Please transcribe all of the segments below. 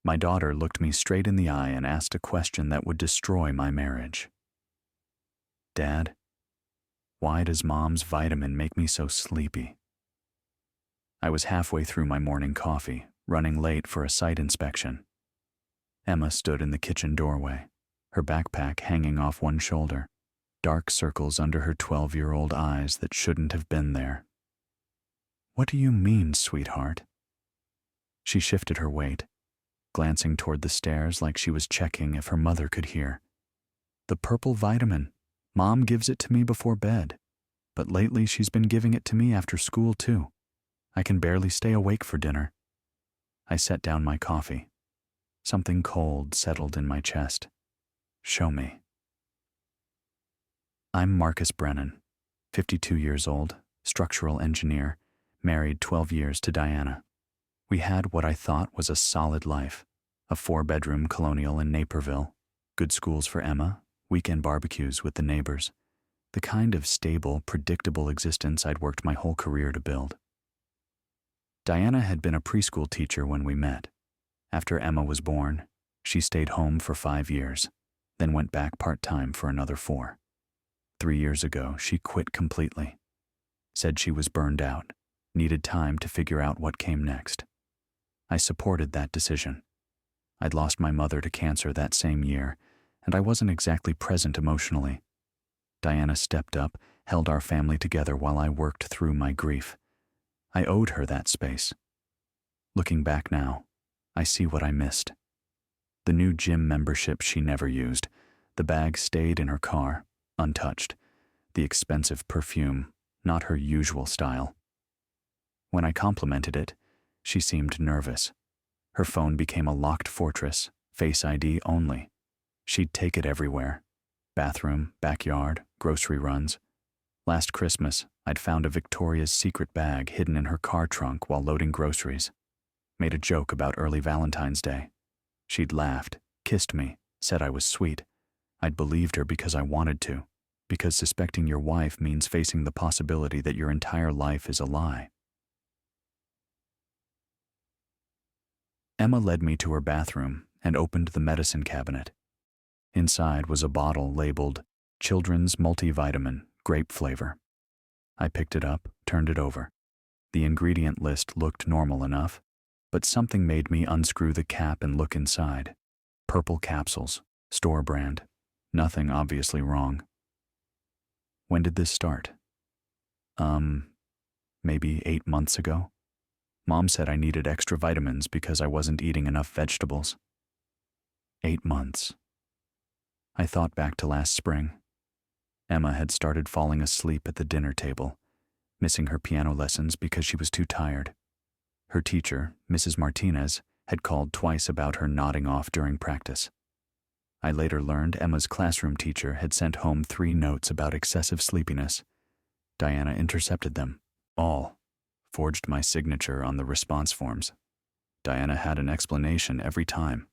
My daughter looked me straight in the eye and asked a question that would destroy my marriage. "Dad, why does Mom's vitamin make me so sleepy?" I was halfway through my morning coffee, running late for a site inspection. Emma stood in the kitchen doorway, her backpack hanging off one shoulder, dark circles under her 12-year-old eyes that shouldn't have been there. "What do you mean, sweetheart?" She shifted her weight, glancing toward the stairs like she was checking if her mother could hear. "The purple vitamin. Mom gives it to me before bed, but lately she's been giving it to me after school too. I can barely stay awake for dinner." I set down my coffee. Something cold settled in my chest. "Show me." I'm Marcus Brennan, 52 years old, structural engineer, married 12 years to Diana. We had what I thought was a solid life, a 4-bedroom colonial in Naperville, good schools for Emma, weekend barbecues with the neighbors, the kind of stable, predictable existence I'd worked my whole career to build. Diana had been a preschool teacher when we met. After Emma was born, she stayed home for 5 years, then went back part-time for another 4. 3 years ago, she quit completely. Said she was burned out, needed time to figure out what came next. I supported that decision. I'd lost my mother to cancer that same year, and I wasn't exactly present emotionally. Diana stepped up, held our family together while I worked through my grief. I owed her that space. Looking back now, I see what I missed. The new gym membership she never used, the bag stayed in her car, untouched, the expensive perfume, not her usual style. When I complimented it, she seemed nervous. Her phone became a locked fortress, Face ID only. She'd take it everywhere. Bathroom, backyard, grocery runs. Last Christmas, I'd found a Victoria's Secret bag hidden in her car trunk while loading groceries. Made a joke about early Valentine's Day. She'd laughed, kissed me, said I was sweet. I'd believed her because I wanted to, because suspecting your wife means facing the possibility that your entire life is a lie. Emma led me to her bathroom and opened the medicine cabinet. Inside was a bottle labeled Children's Multivitamin, Grape Flavor. I picked it up, turned it over. The ingredient list looked normal enough, but something made me unscrew the cap and look inside. Purple capsules, store brand. Nothing obviously wrong. When did this start? Maybe 8 months ago. Mom said I needed extra vitamins because I wasn't eating enough vegetables. 8 months. I thought back to last spring. Emma had started falling asleep at the dinner table, missing her piano lessons because she was too tired. Her teacher, Mrs. Martinez, had called twice about her nodding off during practice. I later learned Emma's classroom teacher had sent home 3 notes about excessive sleepiness. Diana intercepted them, all, forged my signature on the response forms. Diana had an explanation every time.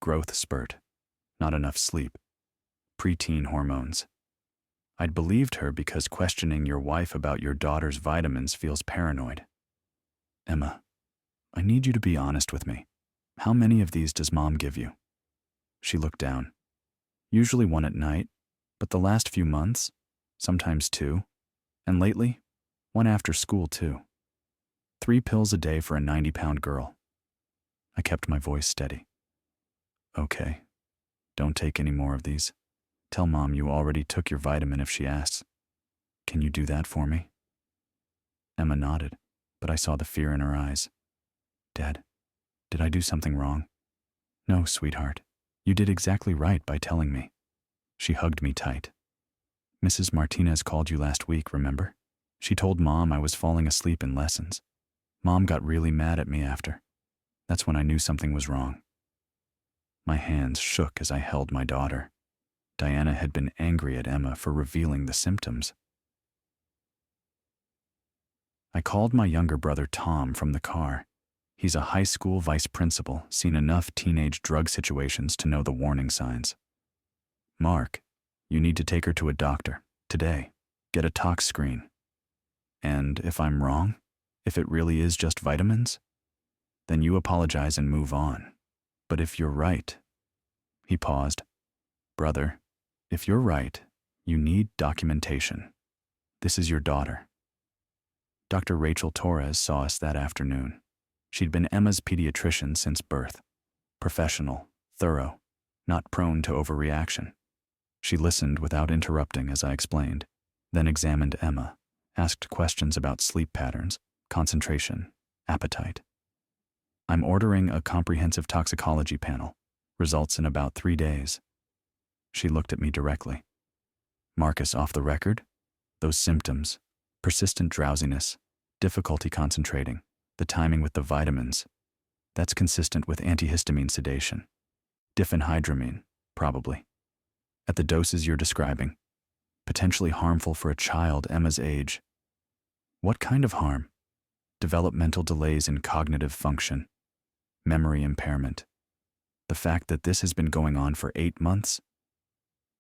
Growth spurt, not enough sleep, preteen hormones. I'd believed her because questioning your wife about your daughter's vitamins feels paranoid. Emma, I need you to be honest with me. How many of these does Mom give you? She looked down. Usually 1 at night, but the last few months, sometimes 2, and lately, 1 after school too. 3 pills a day for a 90-pound girl. I kept my voice steady. Okay, don't take any more of these. Tell Mom you already took your vitamin if she asks. Can you do that for me? Emma nodded, but I saw the fear in her eyes. Dad, did I do something wrong? No, sweetheart. You did exactly right by telling me. She hugged me tight. Mrs. Martinez called you last week, remember? She told Mom I was falling asleep in lessons. Mom got really mad at me after. That's when I knew something was wrong. My hands shook as I held my daughter. Diana had been angry at Emma for revealing the symptoms. I called my younger brother Tom from the car. He's a high school vice principal, seen enough teenage drug situations to know the warning signs. Mark, you need to take her to a doctor, today. Get a tox screen. And if I'm wrong, if it really is just vitamins, then you apologize and move on. But if you're right, he paused. Brother, if you're right, you need documentation. This is your daughter. Dr. Rachel Torres saw us that afternoon. She'd been Emma's pediatrician since birth. Professional, thorough, not prone to overreaction. She listened without interrupting as I explained, then examined Emma, asked questions about sleep patterns, concentration, appetite. I'm ordering a comprehensive toxicology panel. Results in about 3 days. She looked at me directly. Marcus, off the record? Those symptoms, persistent drowsiness, difficulty concentrating, the timing with the vitamins, that's consistent with antihistamine sedation. Diphenhydramine, probably. At the doses you're describing. Potentially harmful for a child Emma's age. What kind of harm? Developmental delays in cognitive function, memory impairment. The fact that this has been going on for 8 months?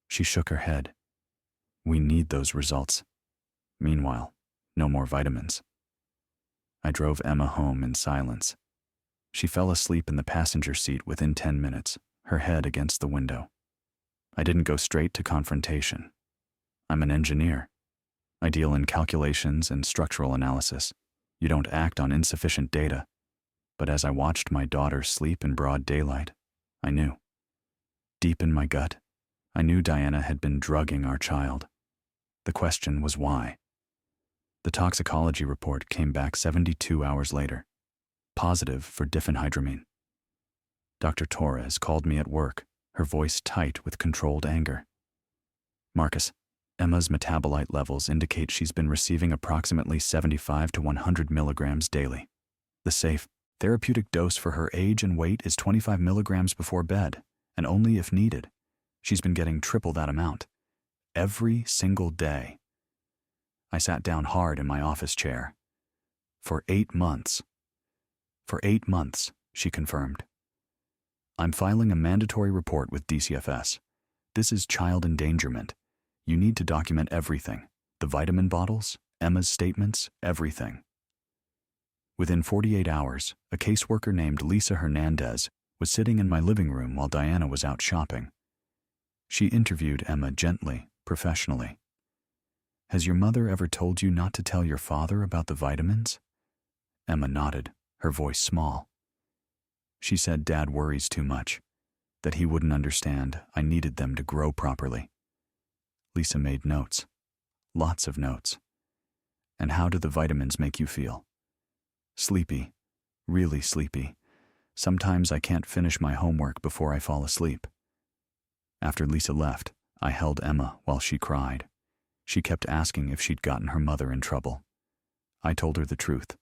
She shook her head. We need those results. Meanwhile, no more vitamins. I drove Emma home in silence. She fell asleep in the passenger seat within 10 minutes, her head against the window. I didn't go straight to confrontation. I'm an engineer. I deal in calculations and structural analysis. You don't act on insufficient data. But as I watched my daughter sleep in broad daylight, I knew. Deep in my gut, I knew Diana had been drugging our child. The question was why. The toxicology report came back 72 hours later, positive for diphenhydramine. Dr. Torres called me at work, her voice tight with controlled anger. Marcus, Emma's metabolite levels indicate she's been receiving approximately 75 to 100 milligrams daily. The safe, therapeutic dose for her age and weight is 25 milligrams before bed, and only if needed. She's been getting triple that amount. Every single day. I sat down hard in my office chair. For 8 months. For 8 months, she confirmed. I'm filing a mandatory report with DCFS. This is child endangerment. You need to document everything. The vitamin bottles, Emma's statements, everything. Within 48 hours, a caseworker named Lisa Hernandez was sitting in my living room while Diana was out shopping. She interviewed Emma gently, professionally. Has your mother ever told you not to tell your father about the vitamins? Emma nodded, her voice small. She said Dad worries too much, that he wouldn't understand I needed them to grow properly. Lisa made notes. Lots of notes. And how do the vitamins make you feel? Sleepy. Really sleepy. Sometimes I can't finish my homework before I fall asleep. After Lisa left, I held Emma while she cried. She kept asking if she'd gotten her mother in trouble. I told her the truth.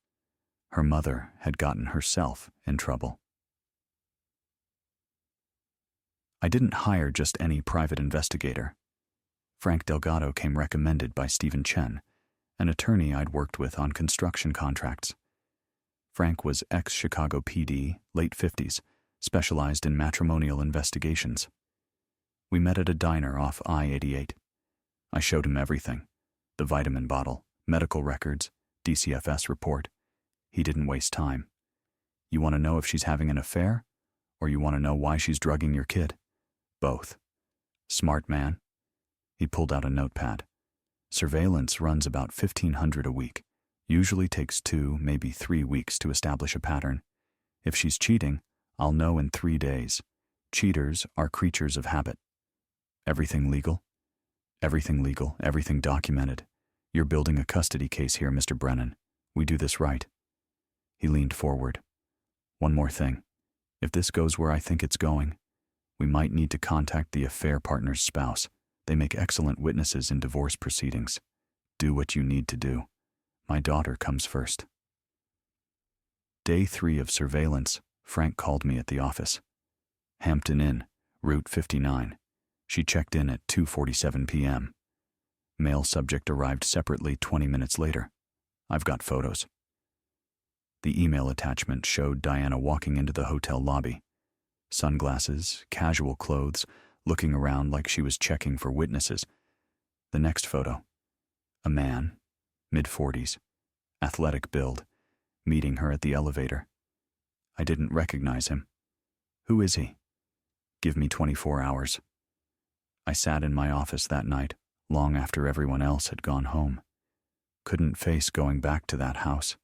Her mother had gotten herself in trouble. I didn't hire just any private investigator. Frank Delgado came recommended by Stephen Chen, an attorney I'd worked with on construction contracts. Frank was ex-Chicago PD, late 50s, specialized in matrimonial investigations. We met at a diner off I-88. I showed him everything. The vitamin bottle, medical records, DCFS report. He didn't waste time. You want to know if she's having an affair? Or you want to know why she's drugging your kid? Both. Smart man. He pulled out a notepad. Surveillance runs about 1,500 a week. Usually takes 2, maybe 3 weeks to establish a pattern. If she's cheating, I'll know in 3 days. Cheaters are creatures of habit. Everything legal? Everything legal, everything documented. You're building a custody case here, Mr. Brennan. We do this right. He leaned forward. One more thing. If this goes where I think it's going, we might need to contact the affair partner's spouse. They make excellent witnesses in divorce proceedings. Do what you need to do. My daughter comes first. Day 3 of surveillance, Frank called me at the office. Hampton Inn, Route 59. She checked in at 2:47 p.m. Male subject arrived separately 20 minutes later. I've got photos. The email attachment showed Diana walking into the hotel lobby. Sunglasses, casual clothes, looking around like she was checking for witnesses. The next photo. A man, mid-40s, athletic build, meeting her at the elevator. I didn't recognize him. Who is he? Give me 24 hours. I sat in my office that night, long after everyone else had gone home. Couldn't face going back to that house,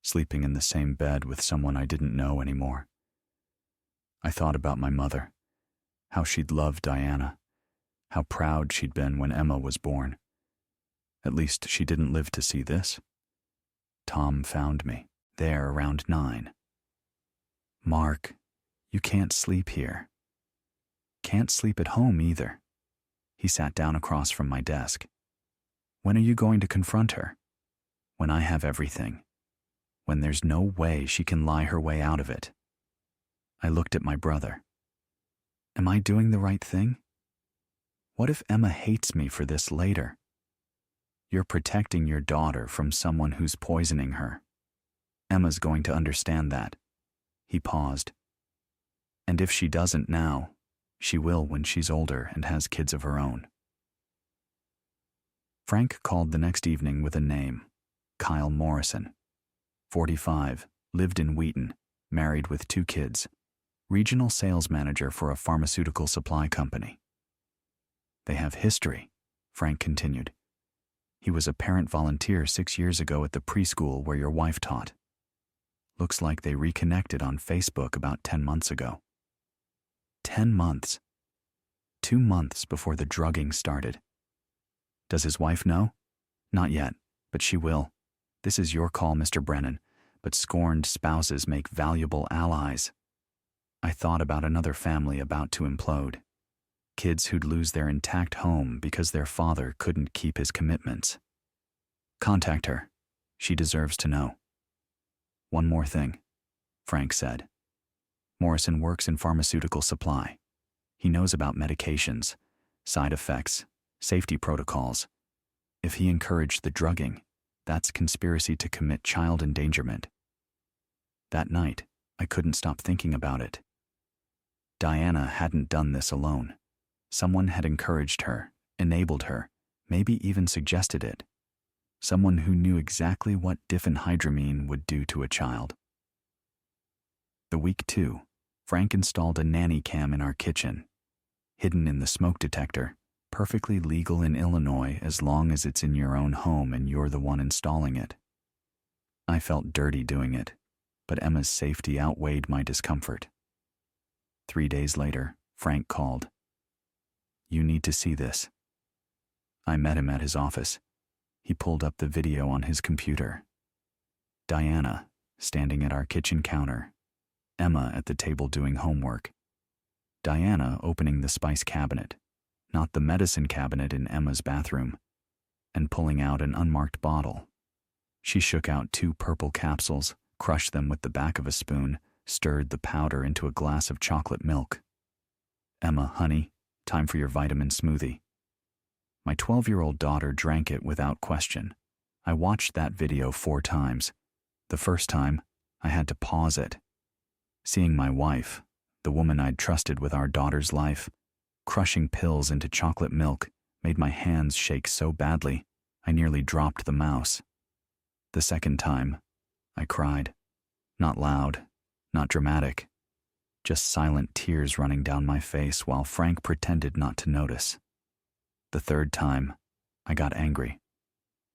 sleeping in the same bed with someone I didn't know anymore. I thought about my mother, how she'd loved Diana, how proud she'd been when Emma was born. At least she didn't live to see this. Tom found me, there around 9. Mark, you can't sleep here. Can't sleep at home either. He sat down across from my desk. When are you going to confront her? When I have everything. When there's no way she can lie her way out of it. I looked at my brother. Am I doing the right thing? What if Emma hates me for this later? You're protecting your daughter from someone who's poisoning her. Emma's going to understand that. He paused. And if she doesn't now, she will when she's older and has kids of her own. Frank called the next evening with a name, Kyle Morrison. 45, lived in Wheaton, married with 2 kids, regional sales manager for a pharmaceutical supply company. They have history, Frank continued. He was a parent volunteer 6 years ago at the preschool where your wife taught. Looks like they reconnected on Facebook about 10 months ago. 10 months. 2 months before the drugging started. Does his wife know? Not yet, but she will. This is your call, Mr. Brennan, but scorned spouses make valuable allies. I thought about another family about to implode. Kids who'd lose their intact home because their father couldn't keep his commitments. Contact her. She deserves to know. One more thing, Frank said. Morrison works in pharmaceutical supply. He knows about medications, side effects, safety protocols. If he encouraged the drugging, that's conspiracy to commit child endangerment. That night, I couldn't stop thinking about it. Diana hadn't done this alone. Someone had encouraged her, enabled her, maybe even suggested it. Someone who knew exactly what diphenhydramine would do to a child. The week 2, Frank installed a nanny cam in our kitchen. Hidden in the smoke detector, perfectly legal in Illinois as long as it's in your own home and you're the one installing it. I felt dirty doing it, but Emma's safety outweighed my discomfort. 3 days later, Frank called. You need to see this. I met him at his office. He pulled up the video on his computer. Diana, standing at our kitchen counter. Emma at the table doing homework. Diana opening the spice cabinet, not the medicine cabinet in Emma's bathroom, and pulling out an unmarked bottle. She shook out 2 purple capsules, crushed them with the back of a spoon, stirred the powder into a glass of chocolate milk. Emma, honey, time for your vitamin smoothie. My 12-year-old daughter drank it without question. I watched that video 4 times. The first time, I had to pause it. Seeing my wife, the woman I'd trusted with our daughter's life, crushing pills into chocolate milk made my hands shake so badly, I nearly dropped the mouse. The second time, I cried. Not loud, not dramatic, just silent tears running down my face while Frank pretended not to notice. The third time, I got angry.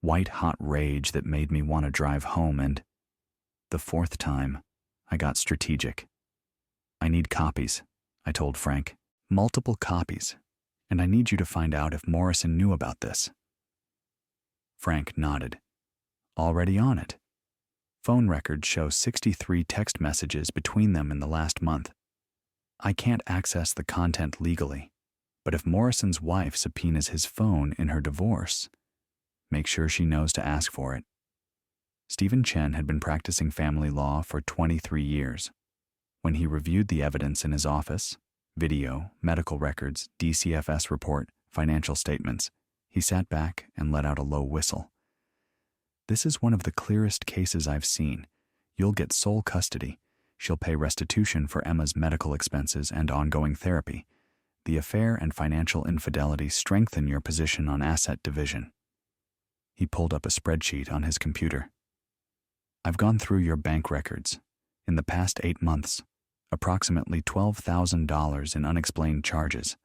White-hot rage that made me want to drive home, and the fourth time, I got strategic. I need copies, I told Frank. Multiple copies, and I need you to find out if Morrison knew about this. Frank nodded. Already on it. Phone records show 63 text messages between them in the last month. I can't access the content legally, but if Morrison's wife subpoenas his phone in her divorce, make sure she knows to ask for it. Stephen Chen had been practicing family law for 23 years. When he reviewed the evidence in his office, video, medical records, DCFS report, financial statements, he sat back and let out a low whistle. This is one of the clearest cases I've seen. You'll get sole custody. She'll pay restitution for Emma's medical expenses and ongoing therapy. The affair and financial infidelity strengthen your position on asset division. He pulled up a spreadsheet on his computer. I've gone through your bank records. In the past 8 months, approximately $12,000 in unexplained charges.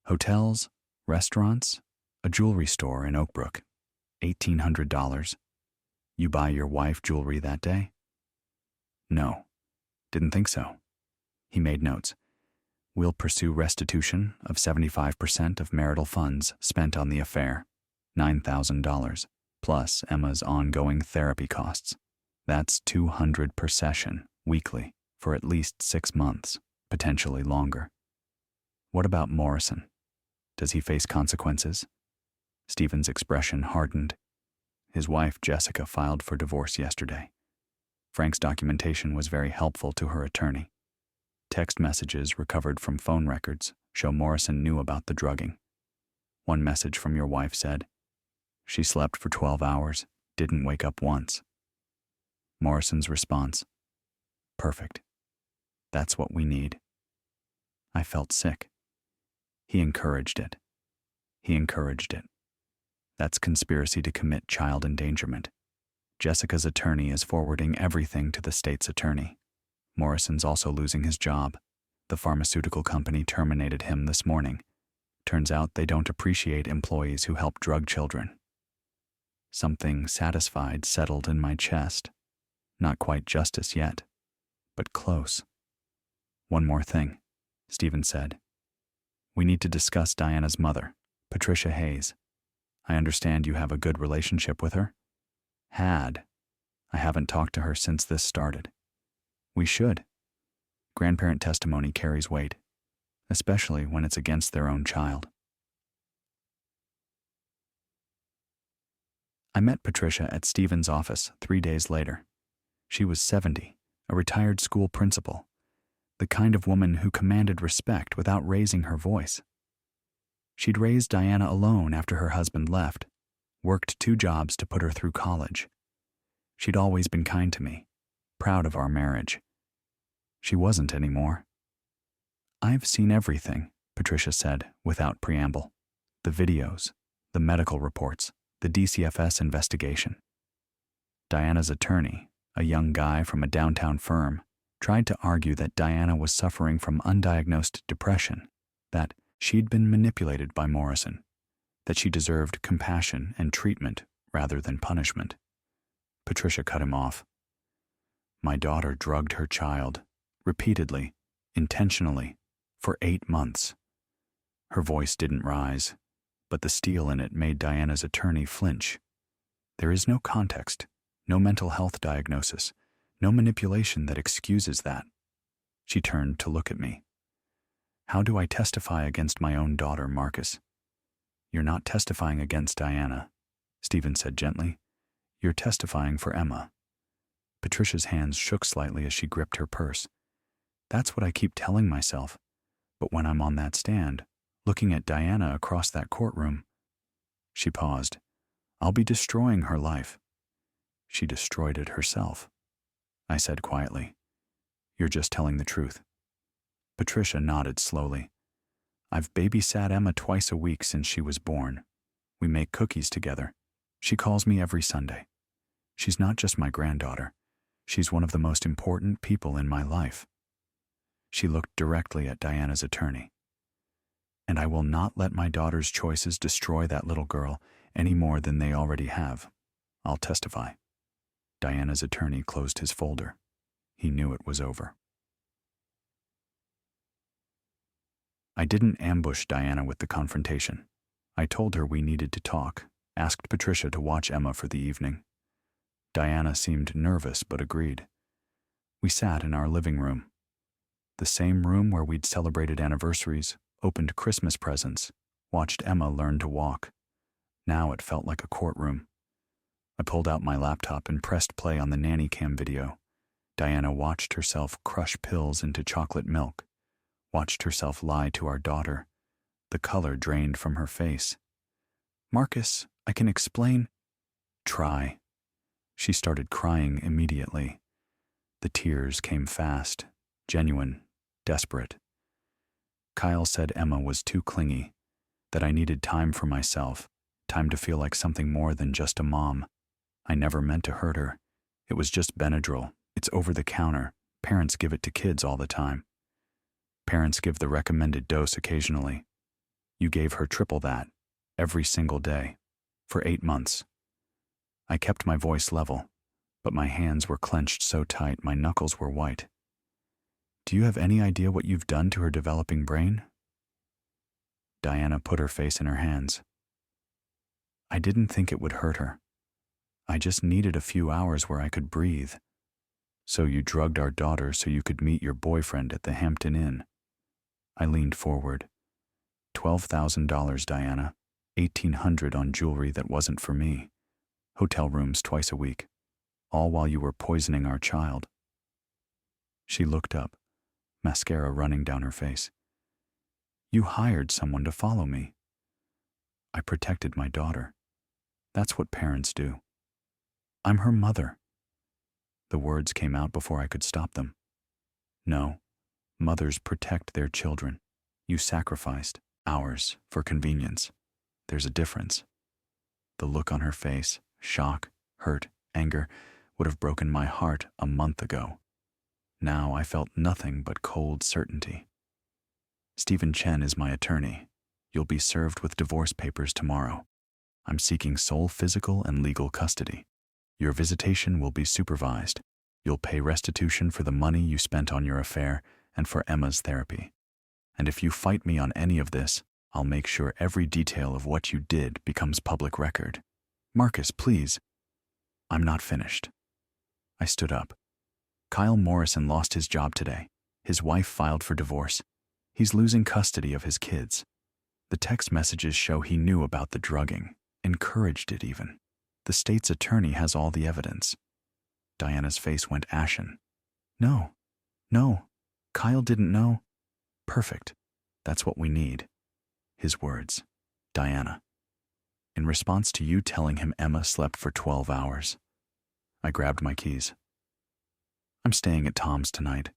Hotels, restaurants, a jewelry store in Oakbrook, $1,800. You buy your wife jewelry that day? No, didn't think so. He made notes. We'll pursue restitution of 75% of marital funds spent on the affair, $9,000, plus Emma's ongoing therapy costs. That's $200 per session, weekly, for at least 6 months, potentially longer. What about Morrison? Does he face consequences? Stephen's expression hardened. His wife, Jessica, filed for divorce yesterday. Frank's documentation was very helpful to her attorney. Text messages recovered from phone records show Morrison knew about the drugging. One message from your wife said, "She slept for 12 hours, didn't wake up once." Morrison's response, "Perfect. That's what we need." I felt sick. He encouraged it. That's conspiracy to commit child endangerment. Jessica's attorney is forwarding everything to the state's attorney. Morrison's also losing his job. The pharmaceutical company terminated him this morning. Turns out they don't appreciate employees who help drug children. Something satisfied settled in my chest. Not quite justice yet, but close. One more thing, Stephen said. We need to discuss Diana's mother, Patricia Hayes. I understand you have a good relationship with her? Had. I haven't talked to her since this started. We should. Grandparent testimony carries weight, especially when it's against their own child. I met Patricia at Stephen's office 3 days later. She was 70, a retired school principal, the kind of woman who commanded respect without raising her voice. She'd raised Diana alone after her husband left, worked 2 jobs to put her through college. She'd always been kind to me, proud of our marriage. She wasn't anymore. I've seen everything, Patricia said without preamble. The videos, the medical reports, the DCFS investigation. Diana's attorney, a young guy from a downtown firm, tried to argue that Diana was suffering from undiagnosed depression, that she'd been manipulated by Morrison, that she deserved compassion and treatment rather than punishment. Patricia cut him off. My daughter drugged her child, repeatedly, intentionally, for 8 months. Her voice didn't rise, but the steel in it made Diana's attorney flinch. There is no context, no mental health diagnosis, no manipulation that excuses that. She turned to look at me. How do I testify against my own daughter, Marcus? You're not testifying against Diana, Stephen said gently. You're testifying for Emma. Patricia's hands shook slightly as she gripped her purse. That's what I keep telling myself. But when I'm on that stand, looking at Diana across that courtroom. She paused. I'll be destroying her life. She destroyed it herself. I said quietly. You're just telling the truth. Patricia nodded slowly. I've babysat Emma twice a week since she was born. We make cookies together. She calls me every Sunday. She's not just my granddaughter. She's one of the most important people in my life. She looked directly at Diana's attorney. And I will not let my daughter's choices destroy that little girl any more than they already have. I'll testify. Diana's attorney closed his folder. He knew it was over. I didn't ambush Diana with the confrontation. I told her we needed to talk, asked Patricia to watch Emma for the evening. Diana seemed nervous but agreed. We sat in our living room, the same room where we'd celebrated anniversaries, opened Christmas presents, watched Emma learn to walk. Now it felt like a courtroom. I pulled out my laptop and pressed play on the nanny cam video. Diana watched herself crush pills into chocolate milk, watched herself lie to our daughter. The color drained from her face. Marcus, I can explain. Try. She started crying immediately. The tears came fast, genuine, desperate. Kyle said Emma was too clingy, that I needed time for myself, time to feel like something more than just a mom. I never meant to hurt her. It was just Benadryl. It's over the counter. Parents give it to kids all the time. Parents give the recommended dose occasionally. You gave her triple that, every single day, for 8 months. I kept my voice level, but my hands were clenched so tight my knuckles were white. Do you have any idea what you've done to her developing brain? Diana put her face in her hands. I didn't think it would hurt her. I just needed a few hours where I could breathe. So you drugged our daughter so you could meet your boyfriend at the Hampton Inn. I leaned forward. $12,000, Diana. $1,800 on jewelry that wasn't for me. Hotel rooms twice a week. All while you were poisoning our child. She looked up, mascara running down her face. You hired someone to follow me. I protected my daughter. That's what parents do. I'm her mother. The words came out before I could stop them. No, mothers protect their children. You sacrificed ours for convenience. There's a difference. The look on her face, shock, hurt, anger, would have broken my heart a month ago. Now I felt nothing but cold certainty. Stephen Chen is my attorney. You'll be served with divorce papers tomorrow. I'm seeking sole physical and legal custody. Your visitation will be supervised. You'll pay restitution for the money you spent on your affair and for Emma's therapy. And if you fight me on any of this, I'll make sure every detail of what you did becomes public record. Marcus, please. I'm not finished. I stood up. Kyle Morrison lost his job today. His wife filed for divorce. He's losing custody of his kids. The text messages show he knew about the drugging, encouraged it even. The state's attorney has all the evidence. Diana's face went ashen. No, Kyle didn't know. Perfect. That's what we need. His words, Diana. In response to you telling him Emma slept for 12 hours. I grabbed my keys. I'm staying at Tom's tonight.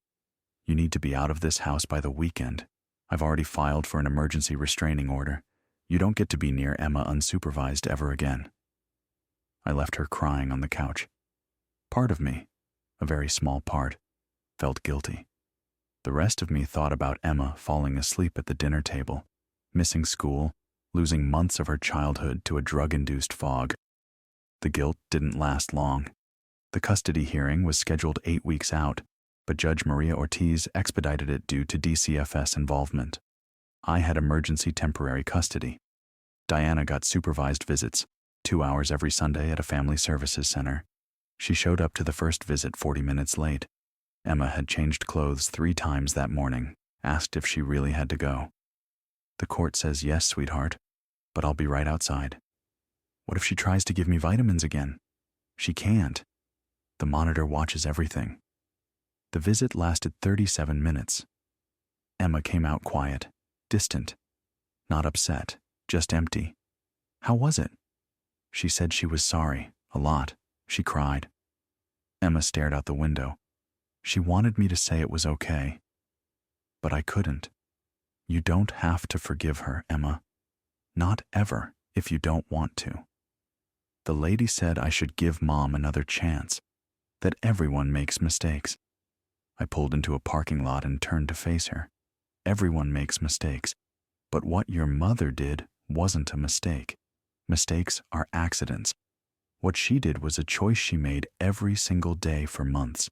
You need to be out of this house by the weekend. I've already filed for an emergency restraining order. You don't get to be near Emma unsupervised ever again. I left her crying on the couch. Part of me, a very small part, felt guilty. The rest of me thought about Emma falling asleep at the dinner table, missing school, losing months of her childhood to a drug-induced fog. The guilt didn't last long. The custody hearing was scheduled 8 weeks out, but Judge Maria Ortiz expedited it due to DCFS involvement. I had emergency temporary custody. Diana got supervised visits, 2 hours every Sunday at a family services center. She showed up to the first visit 40 minutes late. Emma had changed clothes 3 times that morning, asked if she really had to go. The court says yes, sweetheart, but I'll be right outside. What if she tries to give me vitamins again? She can't. The monitor watches everything. The visit lasted 37 minutes. Emma came out quiet, distant, not upset, just empty. How was it? She said she was sorry, a lot. She cried. Emma stared out the window. She wanted me to say it was okay. But I couldn't. You don't have to forgive her, Emma. Not ever, if you don't want to. The lady said I should give Mom another chance, that everyone makes mistakes. I pulled into a parking lot and turned to face her. Everyone makes mistakes, but what your mother did wasn't a mistake. Mistakes are accidents. What she did was a choice she made every single day for months.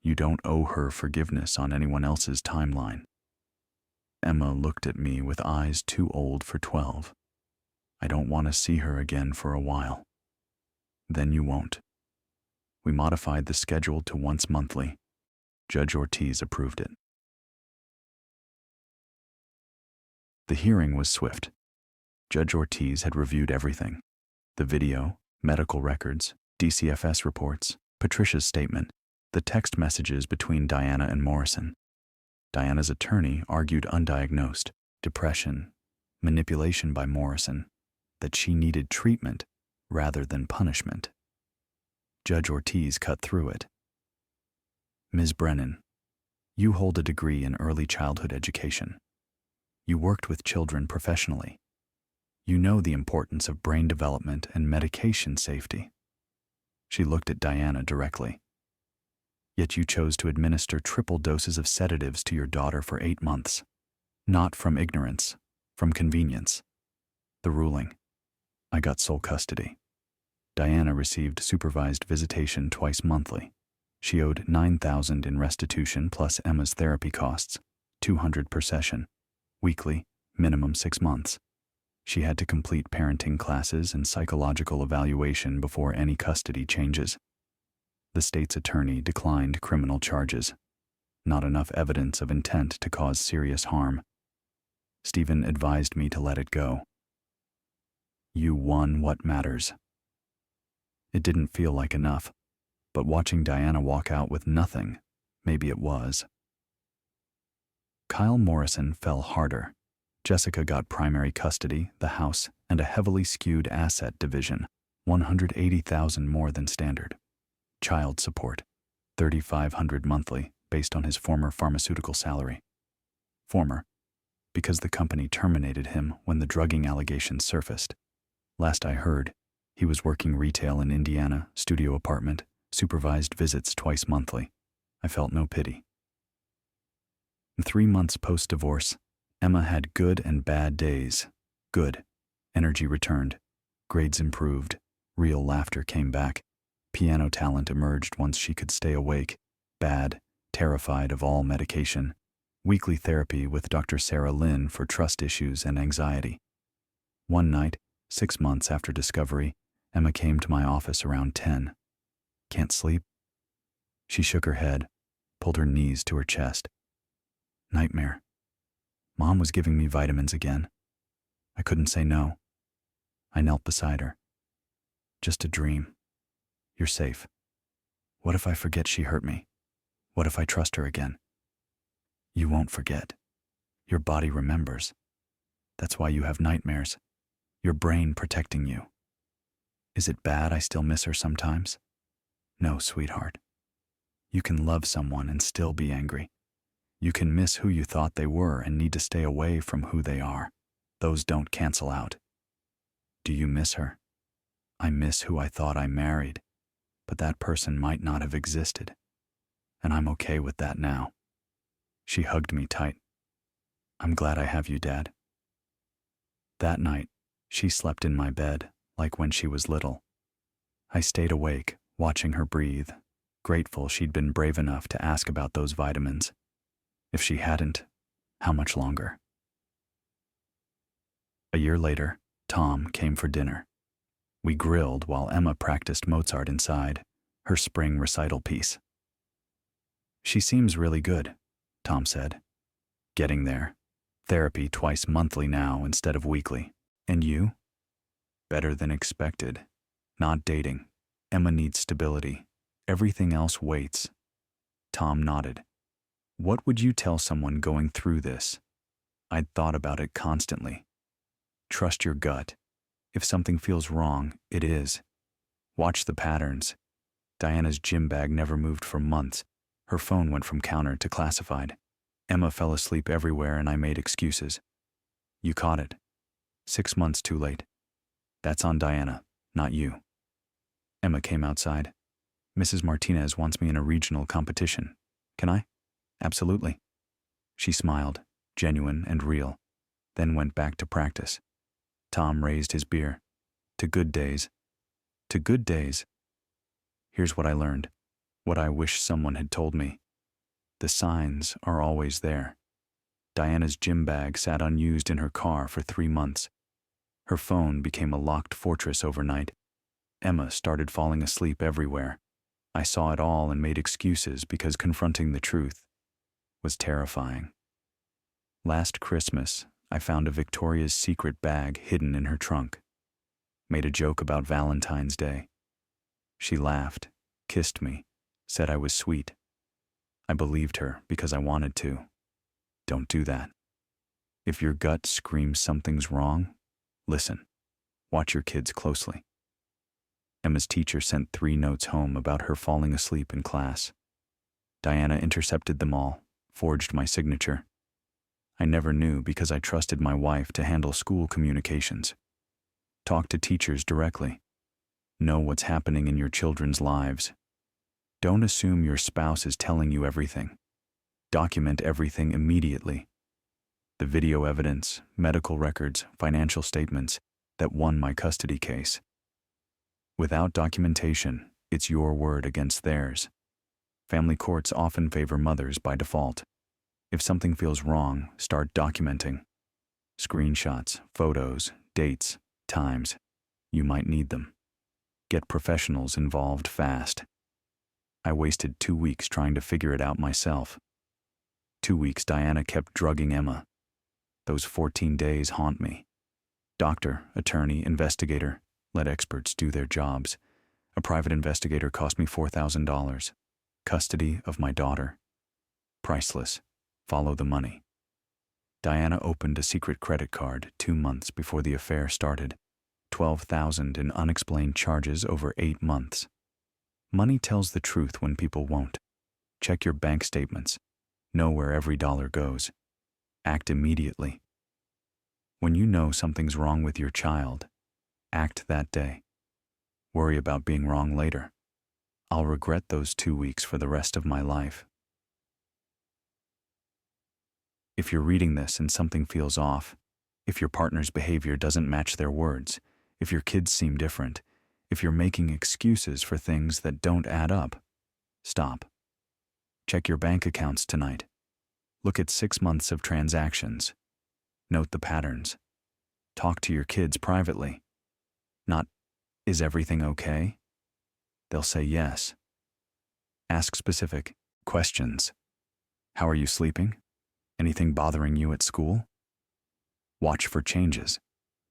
You don't owe her forgiveness on anyone else's timeline. Emma looked at me with eyes too old for 12. I don't want to see her again for a while. Then you won't. We modified the schedule to once monthly. Judge Ortiz approved it. The hearing was swift. Judge Ortiz had reviewed everything. The video, medical records, DCFS reports, Patricia's statement, the text messages between Diana and Morrison. Diana's attorney argued undiagnosed, depression, manipulation by Morrison, that she needed treatment rather than punishment. Judge Ortiz cut through it. Ms. Brennan, you hold a degree in early childhood education. You worked with children professionally. You know the importance of brain development and medication safety. She looked at Diana directly. Yet you chose to administer triple doses of sedatives to your daughter for 8 months. Not from ignorance, from convenience. The ruling. I got sole custody. Diana received supervised visitation twice monthly. She owed $9,000 in restitution plus Emma's therapy costs, $200 per session. Weekly, minimum 6 months. She had to complete parenting classes and psychological evaluation before any custody changes. The state's attorney declined criminal charges. Not enough evidence of intent to cause serious harm. Stephen advised me to let it go. You won what matters. It didn't feel like enough, but watching Diana walk out with nothing, maybe it was. Kyle Morrison fell harder. Jessica got primary custody, the house, and a heavily skewed asset division, $180,000 more than standard. Child support, $3,500 monthly, based on his former pharmaceutical salary. Former, because the company terminated him when the drugging allegations surfaced. Last I heard, he was working retail in Indiana, studio apartment, supervised visits twice monthly. I felt no pity. 3 months post-divorce, Emma had good and bad days. Good. Energy returned. Grades improved. Real laughter came back. Piano talent emerged once she could stay awake. Bad. Terrified of all medication. Weekly therapy with Dr. Sarah Lynn for trust issues and anxiety. One night, 6 months after discovery, Emma came to my office around 10. Can't sleep? She shook her head, pulled her knees to her chest. Nightmare. Mom was giving me vitamins again. I couldn't say no. I knelt beside her. Just a dream. You're safe. What if I forget she hurt me? What if I trust her again? You won't forget. Your body remembers. That's why you have nightmares. Your brain protecting you. Is it bad I still miss her sometimes? No, sweetheart. You can love someone and still be angry. You can miss who you thought they were and need to stay away from who they are. Those don't cancel out. Do you miss her? I miss who I thought I married, but that person might not have existed. And I'm okay with that now. She hugged me tight. I'm glad I have you, Dad. That night, she slept in my bed, like when she was little. I stayed awake, watching her breathe, grateful she'd been brave enough to ask about those vitamins. If she hadn't, how much longer? A year later, Tom came for dinner. We grilled while Emma practiced Mozart inside, her spring recital piece. She seems really good, Tom said. Getting there. Therapy twice monthly now instead of weekly. And you? Better than expected. Not dating. Emma needs stability. Everything else waits. Tom nodded. What would you tell someone going through this? I'd thought about it constantly. Trust your gut. If something feels wrong, it is. Watch the patterns. Diana's gym bag never moved for months. Her phone went from counter to classified. Emma fell asleep everywhere and I made excuses. You caught it. 6 months too late. That's on Diana, not you. Emma came outside. Mrs. Martinez wants me in a regional competition. Can I? Absolutely. She smiled, genuine and real, then went back to practice. Tom raised his beer. To good days. To good days. Here's what I learned. What I wish someone had told me. The signs are always there. Diana's gym bag sat unused in her car for 3 months. Her phone became a locked fortress overnight. Emma started falling asleep everywhere. I saw it all and made excuses because confronting the truth was terrifying. Last Christmas, I found a Victoria's Secret bag hidden in her trunk. Made a joke about Valentine's Day. She laughed, kissed me, said I was sweet. I believed her because I wanted to. Don't do that. If your gut screams something's wrong, listen. Watch your kids closely. Emma's teacher sent 3 notes home about her falling asleep in class. Diana intercepted them all, forged my signature. I never knew because I trusted my wife to handle school communications. Talk to teachers directly. Know what's happening in your children's lives. Don't assume your spouse is telling you everything. Document everything immediately. The video evidence, medical records, financial statements that won my custody case. Without documentation, it's your word against theirs. Family courts often favor mothers by default. If something feels wrong, start documenting. Screenshots, photos, dates, times. You might need them. Get professionals involved fast. I wasted 2 weeks trying to figure it out myself. 2 weeks Diana kept drugging Emma. Those 14 days haunt me. Doctor, attorney, investigator, let experts do their jobs. A private investigator cost me $4,000. Custody of my daughter. Priceless. Follow the money. Diana opened a secret credit card 2 months before the affair started. $12,000 in unexplained charges over 8 months. Money tells the truth when people won't. Check your bank statements. Know where every dollar goes. Act immediately. When you know something's wrong with your child, act that day. Worry about being wrong later. I'll regret those 2 weeks for the rest of my life. If you're reading this and something feels off, if your partner's behavior doesn't match their words, if your kids seem different, if you're making excuses for things that don't add up, stop. Check your bank accounts tonight. Look at 6 months of transactions. Note the patterns. Talk to your kids privately. Not, is everything okay? They'll say yes. Ask specific questions. How are you sleeping? Anything bothering you at school? Watch for changes.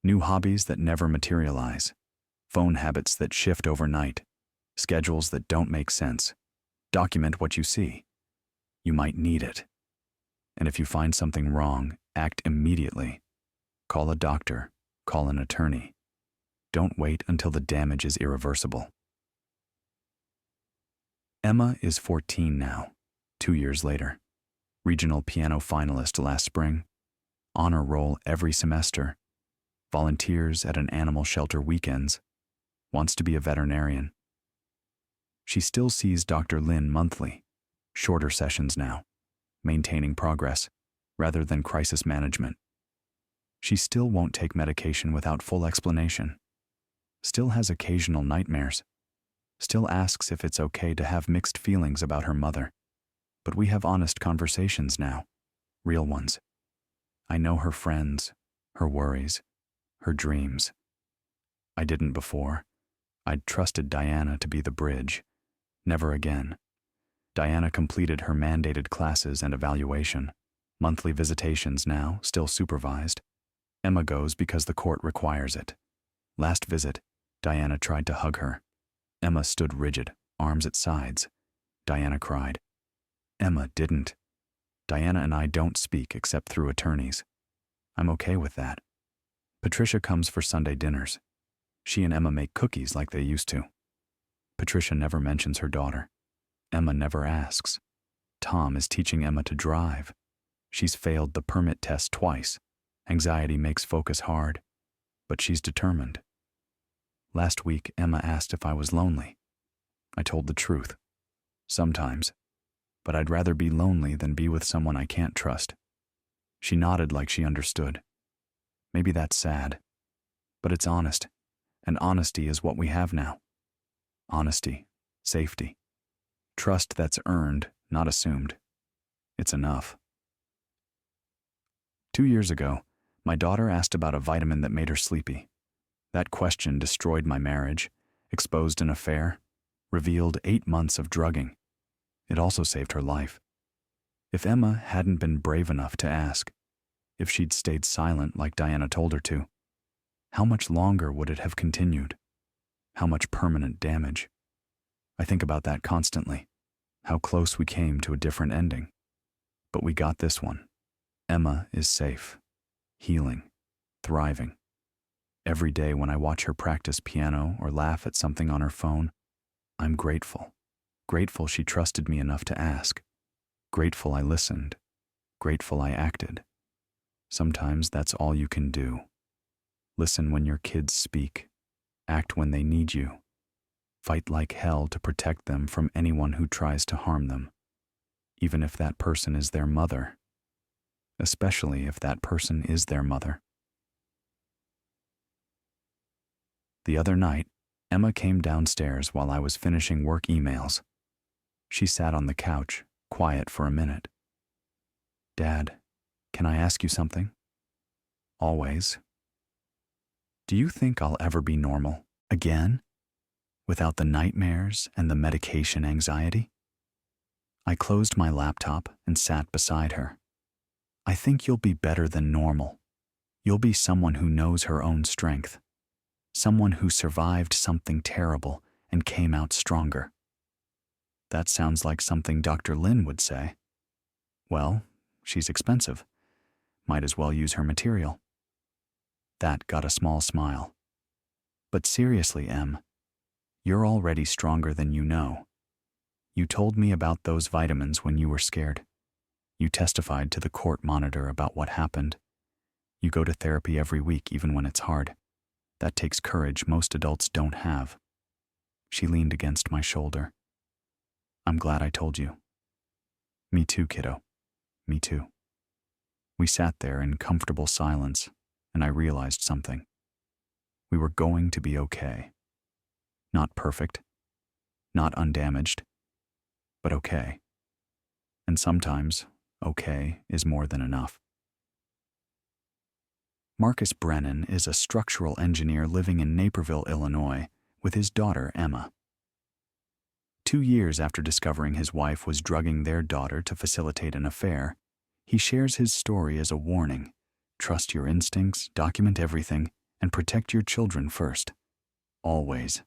New hobbies that never materialize. Phone habits that shift overnight. Schedules that don't make sense. Document what you see. You might need it. And if you find something wrong, act immediately. Call a doctor. Call an attorney. Don't wait until the damage is irreversible. Emma is 14 now, 2 years later. Regional piano finalist last spring. Honor roll every semester. Volunteers at an animal shelter weekends. Wants to be a veterinarian. She still sees Dr. Lin monthly. Shorter sessions now. Maintaining progress, rather than crisis management. She still won't take medication without full explanation. Still has occasional nightmares. Still asks if it's okay to have mixed feelings about her mother. But we have honest conversations now, real ones. I know her friends, her worries, her dreams. I didn't before. I'd trusted Diana to be the bridge. Never again. Diana completed her mandated classes and evaluation. Monthly visitations now, still supervised. Emma goes because the court requires it. Last visit, Diana tried to hug her. Emma stood rigid, arms at sides. Diana cried. Emma didn't. Diana and I don't speak except through attorneys. I'm okay with that. Patricia comes for Sunday dinners. She and Emma make cookies like they used to. Patricia never mentions her daughter. Emma never asks. Tom is teaching Emma to drive. She's failed the permit test twice. Anxiety makes focus hard, but she's determined. Last week, Emma asked if I was lonely. I told the truth. Sometimes. But I'd rather be lonely than be with someone I can't trust. She nodded like she understood. Maybe that's sad, but it's honest, and honesty is what we have now. Honesty, safety, trust that's earned, not assumed. It's enough. 2 years ago, my daughter asked about a vitamin that made her sleepy. That question destroyed my marriage, exposed an affair, revealed 8 months of drugging. It also saved her life. If Emma hadn't been brave enough to ask, if she'd stayed silent like Diana told her to, how much longer would it have continued? How much permanent damage? I think about that constantly, how close we came to a different ending. But we got this one. Emma is safe, healing, thriving. Every day when I watch her practice piano or laugh at something on her phone, I'm grateful. Grateful she trusted me enough to ask. Grateful I listened. Grateful I acted. Sometimes that's all you can do. Listen when your kids speak. Act when they need you. fight like hell to protect them from anyone who tries to harm them, even if that person is their mother, especially if that person is their mother. The other night, Emma came downstairs while I was finishing work emails. She sat on the couch, quiet for a minute. "Dad, can I ask you something?" "Always." "Do you think I'll ever be normal again? Without the nightmares and the medication anxiety?" I closed my laptop and sat beside her. "I think you'll be better than normal. You'll be someone who knows her own strength. Someone who survived something terrible and came out stronger." "That sounds like something Dr. Lin would say." "Well, she's expensive. Might as well use her material." That got a small smile. "But seriously, Em, you're already stronger than you know. You told me about those vitamins when you were scared. You testified to the court monitor about what happened. You go to therapy every week even when it's hard. That takes courage most adults don't have." She leaned against my shoulder. "I'm glad I told you." "Me too, kiddo. Me too." We sat there in comfortable silence, and I realized something. We were going to be okay. Not perfect, not undamaged, but okay. And sometimes, okay is more than enough. Marcus Brennan is a structural engineer living in Naperville, Illinois, with his daughter, Emma. 2 years after discovering his wife was drugging their daughter to facilitate an affair, he shares his story as a warning. Trust your instincts, document everything, and protect your children first. Always.